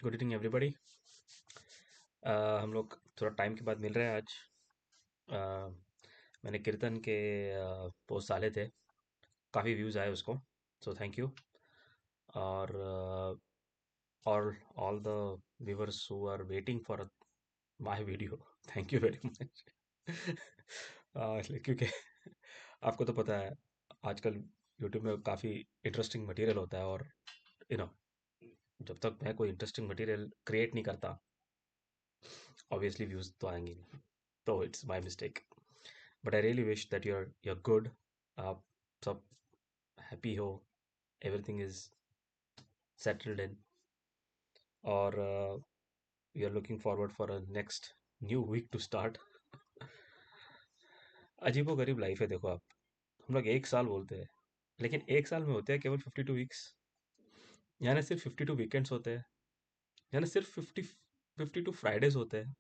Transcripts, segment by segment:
Good evening everybody. हम लोग थोड़ा टाइम के बाद मिल रहे हैं आज। अ, मैंने कीर्तन के पोस्ट डाले थे, काफ़ी व्यूज़ आए उसको, सो थैंक यू। और all all the viewers who are waiting for my video, thank you very much. क्योंकि आपको तो पता है आजकल यूट्यूब में काफ़ी इंटरेस्टिंग मटेरियल होता है, और यू नो जब तक मैं कोई इंटरेस्टिंग मटेरियल क्रिएट नहीं करता, ऑब्वियसली व्यूज़ तो आएंगे नहीं। तो it's my mistake, but I really wish that you're good, आप सब हैप्पी हो, एवरीथिंग इज सेटल्ड इन, और we are looking forward for a next new week to start. अजीबो गरीब लाइफ है, देखो आप, हम लोग एक साल बोलते हैं, लेकिन एक साल में होते हैं केवल 52 वीक्स, यानी सिर्फ 52 वीकेंड्स होते हैं, यानी सिर्फ 52 फ्राइडेज होते हैं,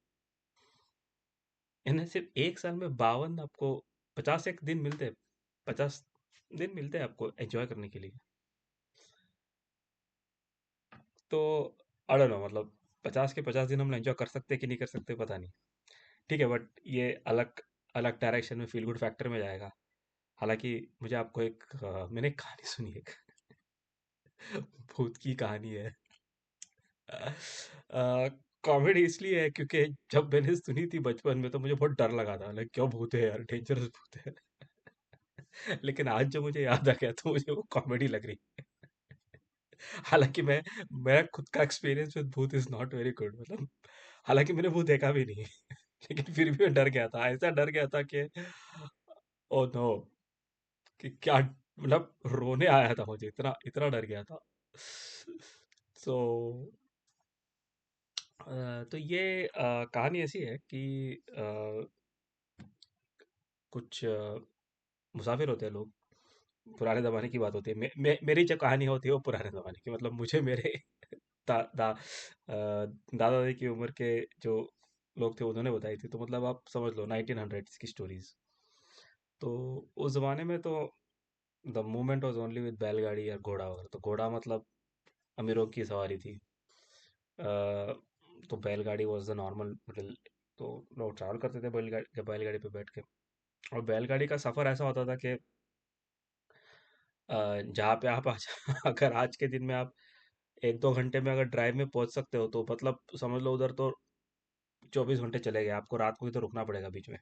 यानी सिर्फ एक साल में 52 आपको 50 एक दिन मिलते हैं, 50 दिन मिलते हैं आपको एंजॉय करने के लिए। तो आई डोंट नो, मतलब 50 के 50 दिन हम एंजॉय कर सकते हैं कि नहीं कर सकते पता नहीं। ठीक है, बट ये अलग अलग डायरेक्शन में फील गुड फैक्टर में जाएगा। हालांकि मुझे आपको मैंने एक कहानी सुनी, एक भूत की कहानी है। कॉमेडी इसलिए है क्योंकि जब मैंने सुनी थी बचपन में तो मुझे बहुत डर लगा था, लाइक क्या भूत है यार, डेंजरस भूत है। लेकिन आज जो मुझे याद आ गया तो मुझे वो कॉमेडी लग रही। हालांकि मेरा खुद का एक्सपीरियंस विद भूत इज नॉट वेरी गुड, मतलब हालांकि मैंने भूत देखा भी नहीं। लेकिन फिर भी मैं डर गया था, ऐसा डर गया था कि ओ नो, कि क्या, मतलब रोने आया था मुझे, इतना इतना डर गया था। सो तो ये कहानी ऐसी है कि कुछ मुसाफिर होते हैं लोग, पुराने ज़माने की बात होती है। मेरी जो कहानी होती है वो पुराने ज़माने की, मतलब मुझे मेरे दादा दादी की उम्र के जो लोग थे उन्होंने बताई थी, तो मतलब आप समझ लो 1900s की स्टोरीज। तो उस ज़माने में तो the movement was only with बैलगाड़ी या घोड़ा वगैरह, तो घोड़ा मतलब अमीरों की सवारी थी। अ, तो बैलगाड़ी वाज द नॉर्मल मिडिल, तो लोग ट्रैवल करते थे बैलगाड़ी पे बैठ के। और बैलगाड़ी का सफ़र ऐसा होता था कि जहाँ पे आप आज अगर आज के दिन में आप 1-2 घंटे में अगर ड्राइव में पहुंच सकते हो तो मतलब समझ लो उधर तो 24 घंटे चले गए, आपको रात को ही तो रुकना पड़ेगा बीच में,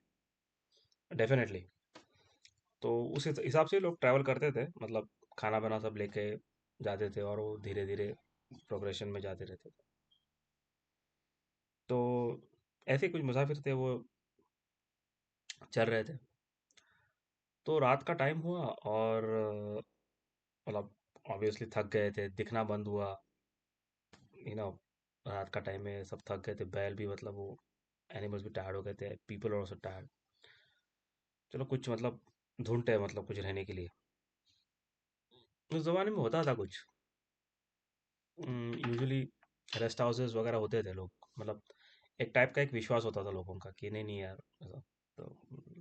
डेफिनेटली। तो उस हिसाब से लोग ट्रैवल करते थे, मतलब खाना बना सब लेके जाते थे, और वो धीरे धीरे प्रोग्रेशन में जाते रहते थे। तो ऐसे कुछ मुसाफिर थे, वो चल रहे थे। तो रात का टाइम हुआ, और मतलब ऑब्वियसली थक गए थे, दिखना बंद हुआ, यू नो रात का टाइम में सब थक गए थे, बैल भी, मतलब वो एनिमल्स भी टायर्ड हो गए थे, पीपल आर ऑल्सो टायर्ड। चलो कुछ मतलब ढूंढते हैं, मतलब कुछ रहने के लिए। उस जमाने में होता था कुछ, यूजुअली रेस्ट हाउसेस वगैरह होते थे, लोग मतलब एक टाइप का एक विश्वास होता था लोगों का कि नहीं नहीं यार ऐसा। तो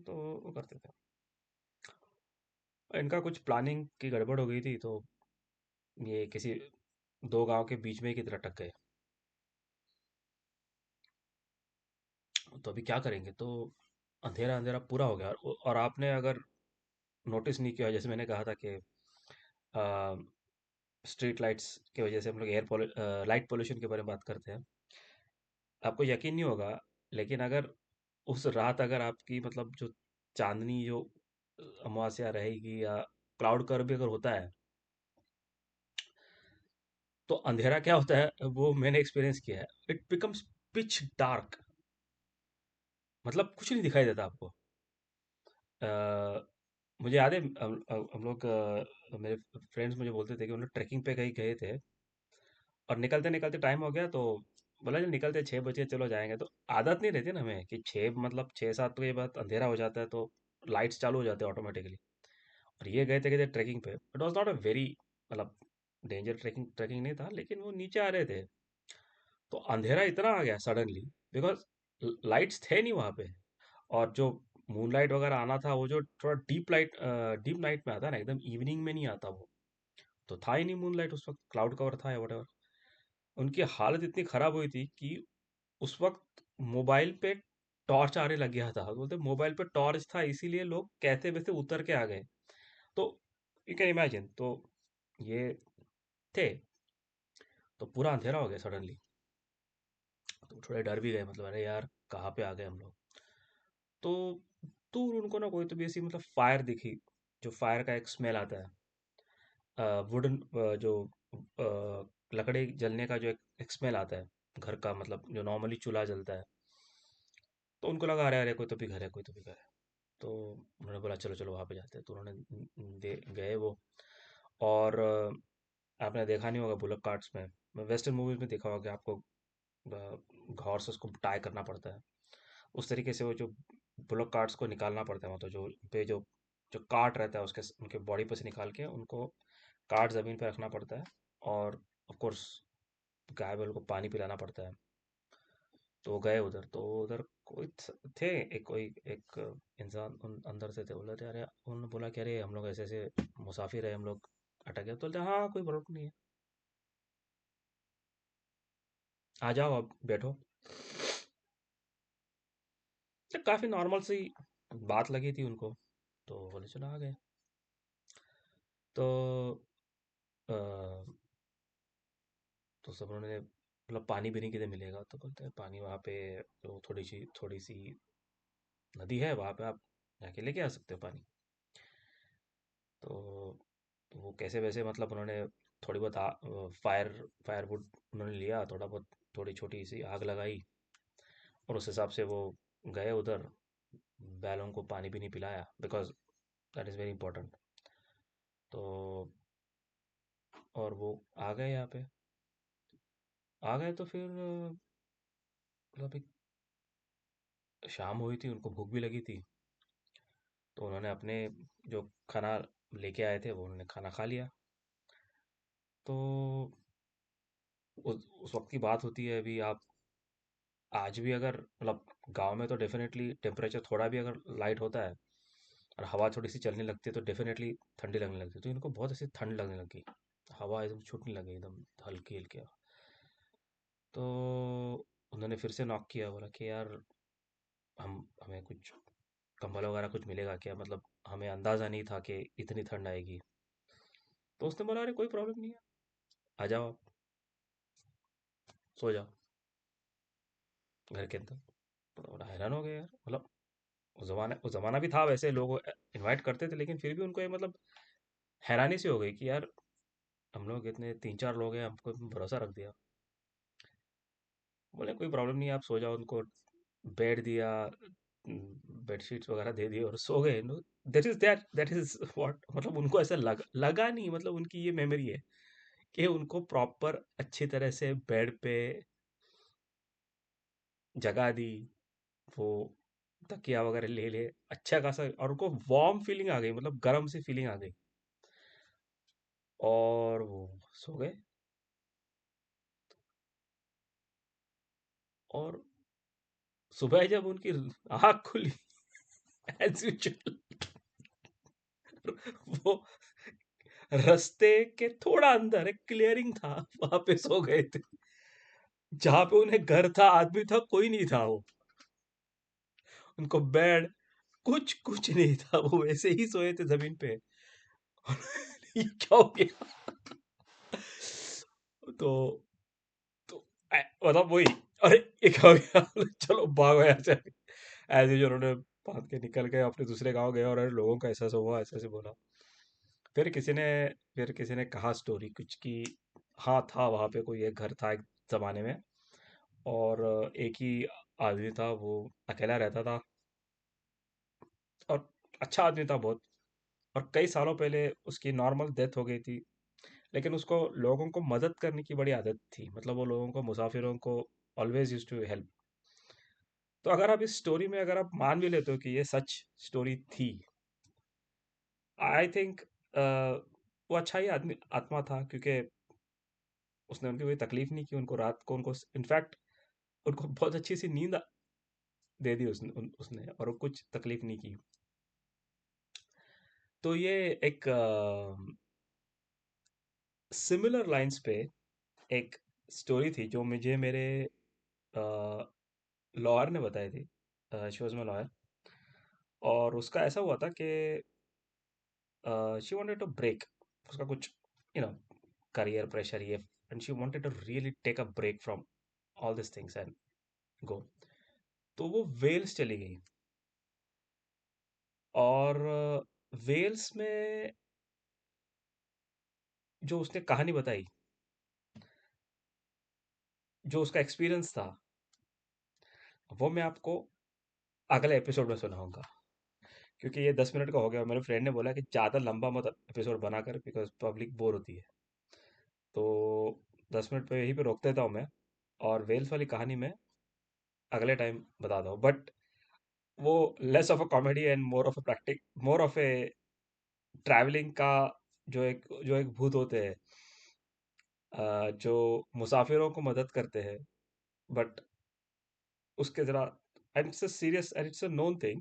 तो वो करते थे। इनका कुछ प्लानिंग की गड़बड़ हो गई थी, तो ये किसी दो गांव के बीच में ही की तरह अटक गए। तो अभी क्या करेंगे, तो अंधेरा अंधेरा पूरा हो गया, और आपने अगर नोटिस नहीं किया, जैसे मैंने कहा था कि स्ट्रीट लाइट्स की वजह से हम लोग लाइट पोल्यूशन के बारे में बात करते हैं, आपको यकीन नहीं होगा, लेकिन अगर उस रात अगर आपकी मतलब जो चांदनी जो अमावस्या रहेगी या क्लाउड कर्व भी अगर होता है, तो अंधेरा क्या होता है वो मैंने एक्सपीरियंस किया है, इट बिकम्स पिच डार्क, मतलब कुछ नहीं दिखाई देता आपको। अ, मुझे याद है, हम लोग मेरे फ्रेंड्स मुझे बोलते थे कि उन लोग ट्रैकिंग पे कहीं गए थे, और निकलते निकलते टाइम हो गया, तो बोला जब निकलते 6 बजे चलो जाएंगे, तो आदत नहीं रहती ना हमें कि 6 मतलब 6-7 के बाद अंधेरा हो जाता है, तो लाइट्स चालू हो जाते हैं ऑटोमेटिकली। और ये गए थे ट्रैकिंग पे, it was not a very, मतलब डेंजर ट्रैकिंग ट्रैकिंग नहीं था, लेकिन वो नीचे आ रहे थे, तो अंधेरा इतना आ गया सडनली, बिकॉज लाइट्स थे नहीं वहाँ पे। और जो मूनलाइट वगैरह आना था, वो जो थोड़ा डीप नाइट में आता है ना, एकदम इवनिंग में नहीं आता वो, तो था ही नहीं मूनलाइट उस वक्त, क्लाउड कवर था या वटेवर। उनकी हालत इतनी खराब हुई थी कि उस वक्त मोबाइल पे टॉर्च आने लग गया था। बोलते मोबाइल पे टॉर्च था इसीलिए लोग कहते वैसे उतर के आ गए। तो यू कैन इमेजिन। तो ये थे। तो पूरा अंधेरा हो गया सडनली। तो थोड़े डर भी गए, मतलब अरे यार कहाँ पे आ गए हम लोग। तो दूर उनको ना कोई तो भी ऐसी मतलब फायर दिखी, जो फायर का एक स्मेल आता है, वुडन, जो लकड़ी जलने का जो एक स्मेल आता है घर का, मतलब जो नॉर्मली चूल्हा जलता है। तो उनको लगा अरे अरे कोई तो भी घर है, कोई तो भी घर है। तो उन्होंने बोला चलो चलो वहाँ पे जाते हैं। तो उन्होंने गए वो। और आपने देखा नहीं होगा बुलक कार्ट्स में, वेस्टर्न मूवीज में देखा होगा कि आपको घौर से उसको टाई करना पड़ता है। उस तरीके से वो जो बुलक कार्ट्स को निकालना पड़ता है, मतलब जो पे जो जो काट रहता है उसके उनके बॉडी पर से निकाल के उनको काट ज़मीन पे रखना पड़ता है। और ऑफ कोर्स गाय बैल को पानी पिलाना पड़ता है। तो वो गए उधर। तो उधर कोई थे, एक कोई एक इंसान उन अंदर से थे। बोले थे अरे, उन्होंने बोला कि अरे हम लोग ऐसे ऐसे मुसाफिर है, हम लोग अटक गए। तो बोलते हाँ कोई प्रॉब्लम नहीं है, आ जाओ अब बैठो। तो काफ़ी नॉर्मल सी बात लगी थी उनको। तो बोले चलो आ गए। तो अ, तो सब उन्होंने मतलब पानी भी नहीं किधर मिलेगा। तो बोलते हैं पानी वहाँ पे जो थोड़ी सी नदी है वहाँ पे आप जाके लेके आ सकते हो पानी। तो, तो वो कैसे वैसे मतलब उन्होंने थोड़ी बहुत फायरवुड उन्होंने लिया, थोड़ा बहुत थोड़ी छोटी सी आग लगाई। और उस हिसाब से वो गए उधर। बैलों को पानी भी नहीं पिलाया, because that is very important. तो और वो आ गए यहाँ पे। आ गए तो फिर मतलब एक शाम हुई थी, उनको भूख भी लगी थी। तो उन्होंने अपने जो खाना लेके आए थे वो उन्होंने खाना खा लिया। तो उस वक्त की बात होती है। अभी आप आज भी अगर मतलब गांव में तो डेफिनेटली टेम्परेचर थोड़ा भी अगर लाइट होता है और हवा थोड़ी सी चलने लगती है तो डेफिनेटली ठंडी लगने लगती है। तो इनको बहुत ऐसी ठंड लगने लगी, हवा एकदम छूटने लगी एकदम हल्की हल्की। तो उन्होंने फिर से नॉक किया, बोला कि यार हम हमें कुछ कंबल वगैरह कुछ मिलेगा क्या, मतलब हमें अंदाज़ा नहीं था कि इतनी ठंड आएगी। तो उसने बोला अरे कोई प्रॉब्लम नहीं है, आ जाओ आप, सो जाओ घर के अंदर। तो बड़ा हैरान हो गया यार, मतलब उस ज़माना भी था वैसे, लोग इनवाइट करते थे, लेकिन फिर भी उनको ये मतलब हैरानी सी हो गई कि यार हम लोग इतने तीन चार लोग हैं, हमको भरोसा रख दिया। बोले कोई प्रॉब्लम नहीं है, आप सो जाओ। उनको बेड दिया, बेडशीट्स वगैरह दे दी और सो गए। दैट इज व्हाट, मतलब उनको ऐसा लगा नहीं, मतलब उनकी ये मेमोरी है कि उनको प्रॉपर अच्छी तरह से बेड पे जगा दी। वो तकिया वगैरह ले ले अच्छा खासा, और उनको वार्म फीलिंग आ गई, मतलब गर्म सी फीलिंग आ गई। और वो सो गए। और सुबह जब उनकी आँख खुली एज यूजुअल, वो रास्ते के थोड़ा अंदर एक क्लियरिंग था, वहां पे सो गए थे। जहां पे उन्हें घर था, आदमी था, कोई नहीं था। वो उनको बेड कुछ कुछ नहीं था, वो वैसे ही सोए थे जमीन पे। ये क्या हो गया। तो तो मतलब वही, अरे ये क्या हो गया। चलो भागो यहाँ से। ऐसे जो उन्होंने बांध के निकल गए, अपने दूसरे गांव गए और अरे लोगों का ऐसा ऐसा हुआ, ऐसे ऐसे बोला। फिर किसी ने फिर किसी ने कहा स्टोरी कुछ कि हाँ था वहां पे कोई एक घर था एक जमाने में। और एक ही आदमी था, वो अकेला रहता था। और अच्छा आदमी था बहुत। और कई सालों पहले उसकी नॉर्मल डेथ हो गई थी। लेकिन उसको लोगों को मदद करने की बड़ी आदत थी, मतलब वो लोगों को, मुसाफिरों को ऑलवेज यूज टू हेल्प। तो अगर आप इस स्टोरी में अगर आप मान भी लेते हो कि ये सच स्टोरी थी, आई थिंक वो अच्छा ही आदमी आत्मा था, क्योंकि उसने उनकी कोई तकलीफ नहीं की। उनको रात को उनको इनफैक्ट उनको बहुत अच्छी सी नींद दे दी उसने, और वो कुछ तकलीफ नहीं की। तो ये एक सिमिलर लाइंस पे एक स्टोरी थी जो मुझे मेरे लॉयर ने बताई थी। She was my lawyer. और उसका ऐसा हुआ था कि शी वांटेड टू ब्रेक। उसका कुछ यू नो करियर प्रेशर ये, and she wanted to really take a break from all this things and go. तो वो वेल्स चली गई। और वेल्स में जो उसने कहानी बताई, जो उसका एक्सपीरियंस था, वो मैं आपको अगले एपिसोड में सुनाऊंगा। क्योंकि ये 10 मिनट का हो गया और मेरे फ्रेंड ने बोला कि ज़्यादा लंबा मत एपिसोड बना कर, बिकॉज पब्लिक बोर होती है। तो 10 मिनट पे यहीं पे रोक देता हूँ मैं। और वेल्स वाली कहानी मैं अगले टाइम बताता हूँ, बट वो less of a comedy and more of a practical, more of a travelling का। जो एक भूत होते हैं, जो मुसाफिरों को मदद करते हैं, बट उसके ज़रा, and it's a serious and it's a known thing,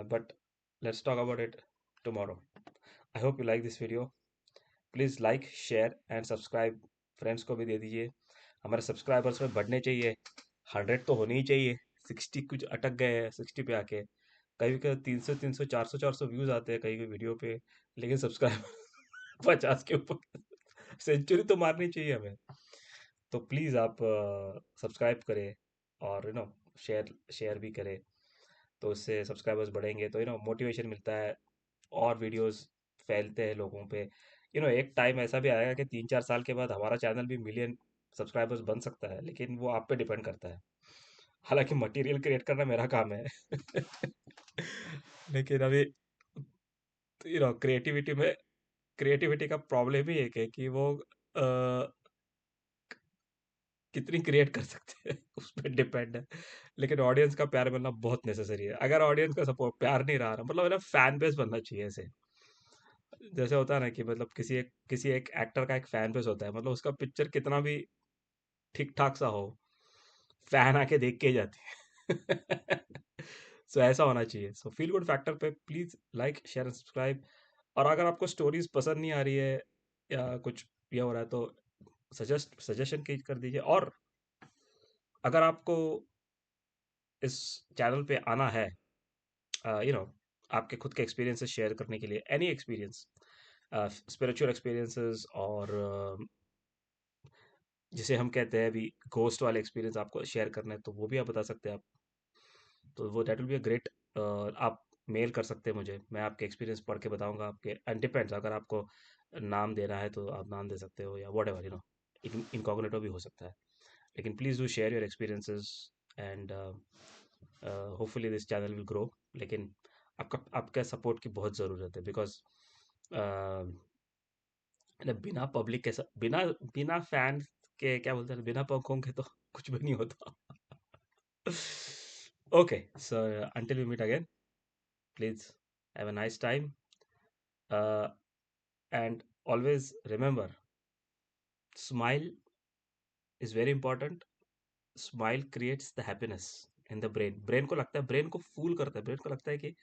but let's talk about it tomorrow. I hope you like this video. Please like share and subscribe. Friends को भी दे दीजिए। हमारे सब्सक्राइबर्स में बढ़ने चाहिए। 100 तो होने ही चाहिए। 60 कुछ अटक गए हैं, 60 पे आके। कभी कभी 300 300 400 व्यूज आते हैं कहीं भी वीडियो पे, लेकिन सब्सक्राइबर 50 के ऊपर। सेंचुरी तो मारनी चाहिए हमें। तो प्लीज़ आप सब्सक्राइब करें, और शेयर शेयर भी करें। तो इससे सब्सक्राइबर्स बढ़ेंगे तो मोटिवेशन मिलता है, और वीडियोस फैलते हैं लोगों पे। एक टाइम ऐसा भी आएगा कि 3 4 साल के बाद हमारा चैनल भी मिलियन सब्सक्राइबर्स बन सकता है, लेकिन वो आप पे डिपेंड करता है। हालांकि मटेरियल क्रिएट करना मेरा काम है। लेकिन अभी क्रिएटिविटी का प्रॉब्लम ही एक है कि वो कितनी क्रिएट कर सकते हैं उस पर डिपेंड है। लेकिन ऑडियंस का प्यार मिलना बहुत नेसेसरी है। अगर ऑडियंस का सपोर्ट प्यार नहीं रहा ना, मतलब है ना, फैन बेस बनना चाहिए ऐसे। जैसे होता है ना कि मतलब किसी एक एक्टर का एक फैन बेस होता है, मतलब उसका पिक्चर कितना भी ठीक ठाक सा हो, फैन आके देख के ही जाती है। सो ऐसा होना चाहिए। सो फील गुड फैक्टर पे please like share and subscribe. और अगर आपको स्टोरीज पसंद नहीं आ रही है, या कुछ ये हो रहा है, तो सजेशन की कर दीजिए। और अगर आपको इस चैनल पे आना है, यू नो आपके खुद के एक्सपीरियंसेस शेयर करने के लिए, एनी एक्सपीरियंस, स्पिरिचुअल एक्सपीरियंसेस, और जिसे हम कहते हैं अभी घोस्ट वाले एक्सपीरियंस आपको शेयर करना है, तो वो भी आप बता सकते हैं आप। तो वो that will be a great. आप मेल कर सकते हैं मुझे, मैं आपके एक्सपीरियंस पढ़ के बताऊंगा आपके। एंड डिपेंड्स, अगर आपको नाम देना है तो आप नाम दे सकते हो, या वट एवर इनकॉग्निटो भी हो सकता है। लेकिन please do share your experiences, and hopefully this channel will grow. लेकिन आपका सपोर्ट की बहुत ज़रूरत है, बिकॉज बिना पब्लिक के बिना बिना फैन के, क्या बोलते हैं, बिना पंखों के तो कुछ भी नहीं होता। Okay, so until we meet again, please have a nice time, and always remember, smile is very important. Smile creates the happiness in the brain. Brain को फूल करता है, ब्रेन को लगता है कि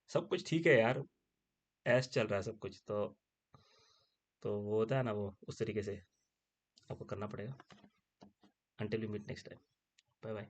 सब कुछ ठीक है यार, ऐश चल रहा है सब कुछ। तो वो होता है ना, वो उस तरीके से आपको करना पड़ेगा। Until we meet next time, bye bye.